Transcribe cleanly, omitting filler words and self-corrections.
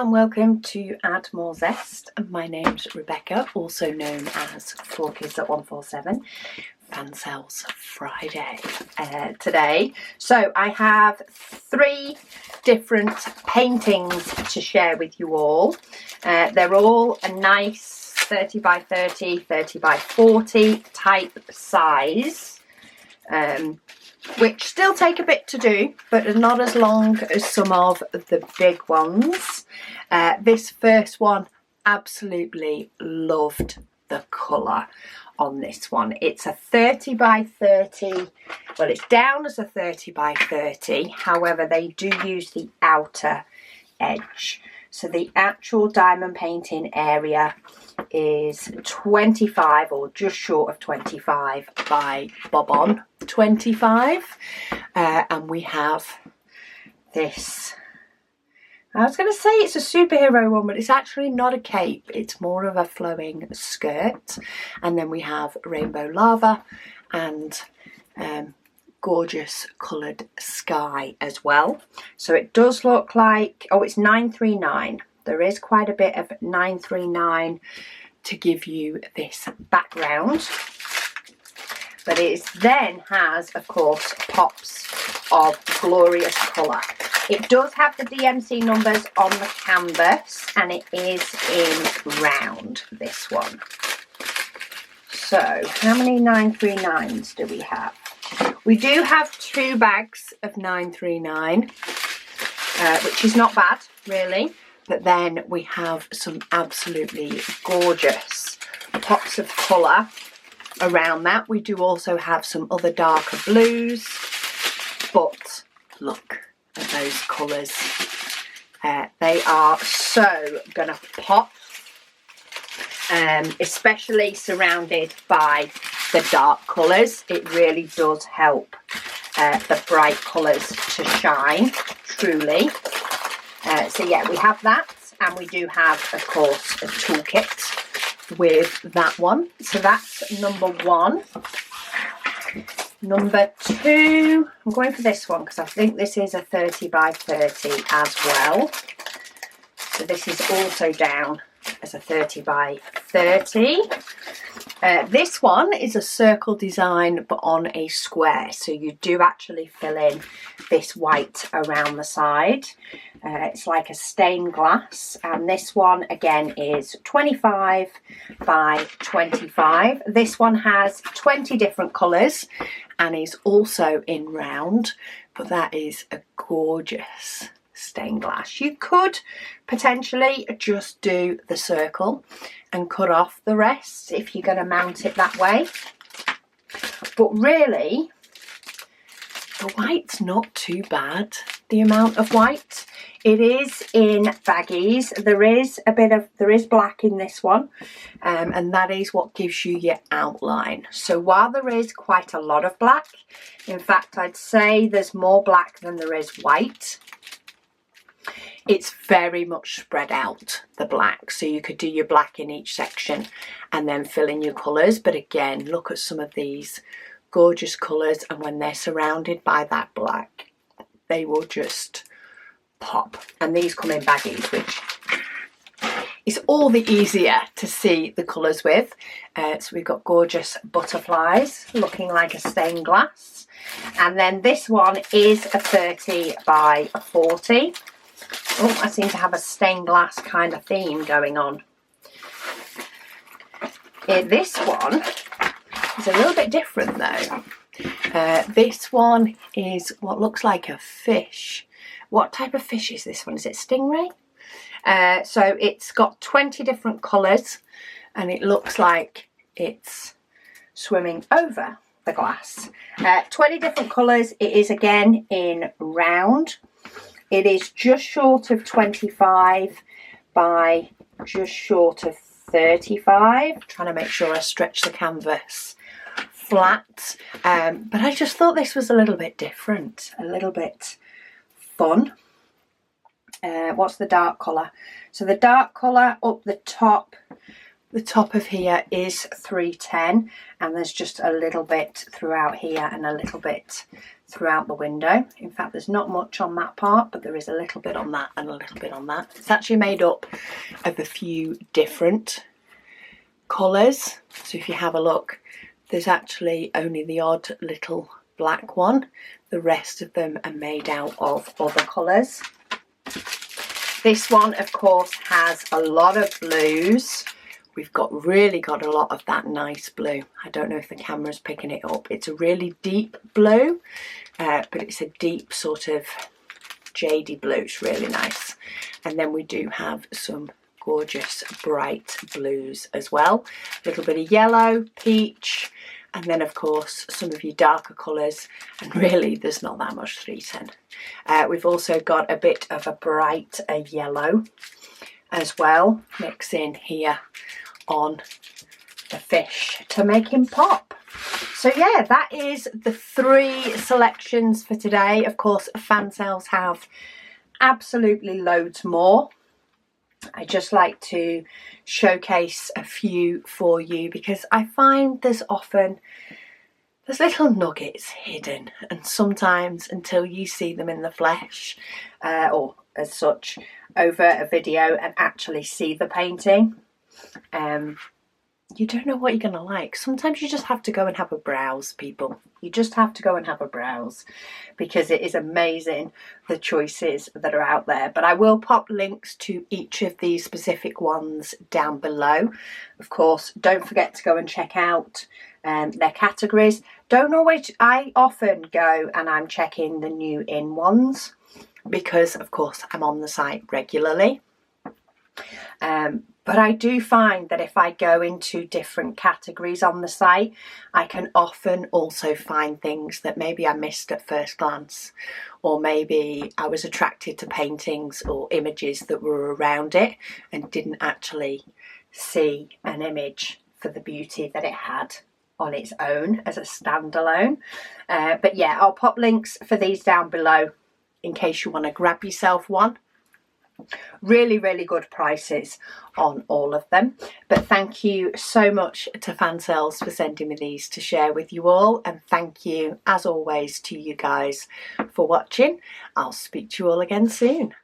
and welcome to Add More Zest. My name's Rebecca, also known as 4Kids at 147, Fansells Friday today. So I have 3 different paintings to share with you all. They're all a nice 30 by 30, 30 by 40 type size. Which still take a bit to do, but are not as long as some of the big ones. This first one, absolutely loved the colour on this one. It's a 30 by 30, well, it's down as a 30 by 30, however they do use the outer edge. So the actual diamond painting area is 25 or just short of 25 by bob on 25, and we have this, I was going to say it's a superhero one, but it's actually not a cape, it's more of a flowing skirt. And then we have rainbow lava and gorgeous coloured sky as well. So it does look like, oh, it's 939. There is quite a bit of 939 to give you this background. But it then has, of course, pops of glorious colour. It does have the DMC numbers on the canvas, and it is in round, this one. So, how many 939s do we have? We do have 2 bags of 939, which is not bad, really. But then we have some absolutely gorgeous pops of colour around that. We do also have some other darker blues, but look at those colours. They are so gonna pop, especially surrounded by the dark colours. It really does help the bright colours to shine, truly. So yeah, we have that, and we do have, of course, a toolkit with that one. So that's number 1. Number 2, I'm going for this one because I think this is a 30 by 30 as well. So this is also down as a 30 by 30. This one is a circle design but on a square, so you do actually fill in this white around the side. It's like a stained glass, and this one again is 25 by 25. This one has 20 different colours and is also in round, but that is a gorgeous stained glass. You could potentially just do the circle and cut off the rest if you're going to mount it that way, but really the white's not too bad. The amount of white, it is in baggies. There is black in this one, and that is what gives you your outline. So while there is quite a lot of black, in fact I'd say there's more black than there is white, it's very much spread out, the black, so you could do your black in each section and then fill in your colours. But again, look at some of these gorgeous colours, and when they're surrounded by that black, they will just pop. And these come in baggies, which is all the easier to see the colours with. So we've got gorgeous butterflies looking like a stained glass, and then this one is a 30 by 40. Oh, I seem to have a stained glass kind of theme going on. This one is a little bit different though. This one is what looks like a fish. What type of fish is this one? Is it stingray? So it's got 20 different colours, and it looks like it's swimming over the glass. 20 different colours. It is again in round. It is just short of 25 by just short of 35. Trying to make sure I stretch the canvas flat. But I just thought this was a little bit different, a little bit fun. What's the dark colour? So the dark colour up the top The top of here is 310, and there's just a little bit throughout here and a little bit throughout the window. In fact, there's not much on that part, but there is a little bit on that and a little bit on that. It's actually made up of a few different colours. So if you have a look, there's actually only the odd little black one. The rest of them are made out of other colours. This one, of course, has a lot of blues. We've really got a lot of that nice blue. I don't know if the camera's picking it up. It's a really deep blue, but it's a deep sort of jadey blue. It's really nice. And then we do have some gorgeous bright blues as well. A little bit of yellow, peach, and then of course some of your darker colours, and really there's not that much 310. We've also got a bit of a bright yellow as well, mixing here on the fish to make him pop. So yeah, that is the 3 selections for today. Of course, Fansells have absolutely loads more. I just like to showcase a few for you because I find there's little nuggets hidden, and sometimes until you see them in the flesh or as such over a video and actually see the painting, you don't know what you're going to like. Sometimes you just have to go and have a browse, people. You just have to go and have a browse because it is amazing the choices that are out there. But I will pop links to each of these specific ones down below. Of course, don't forget to go and check out their categories. I often go and I'm checking the new in ones because, of course, I'm on the site regularly. But I do find that if I go into different categories on the site, I can often also find things that maybe I missed at first glance, or maybe I was attracted to paintings or images that were around it and didn't actually see an image for the beauty that it had on its own as a standalone. But yeah, I'll pop links for these down below in case you want to grab yourself one. Really, really good prices on all of them. But thank you so much to Fansells for sending me these to share with you all. And thank you, as always, to you guys for watching. I'll speak to you all again soon.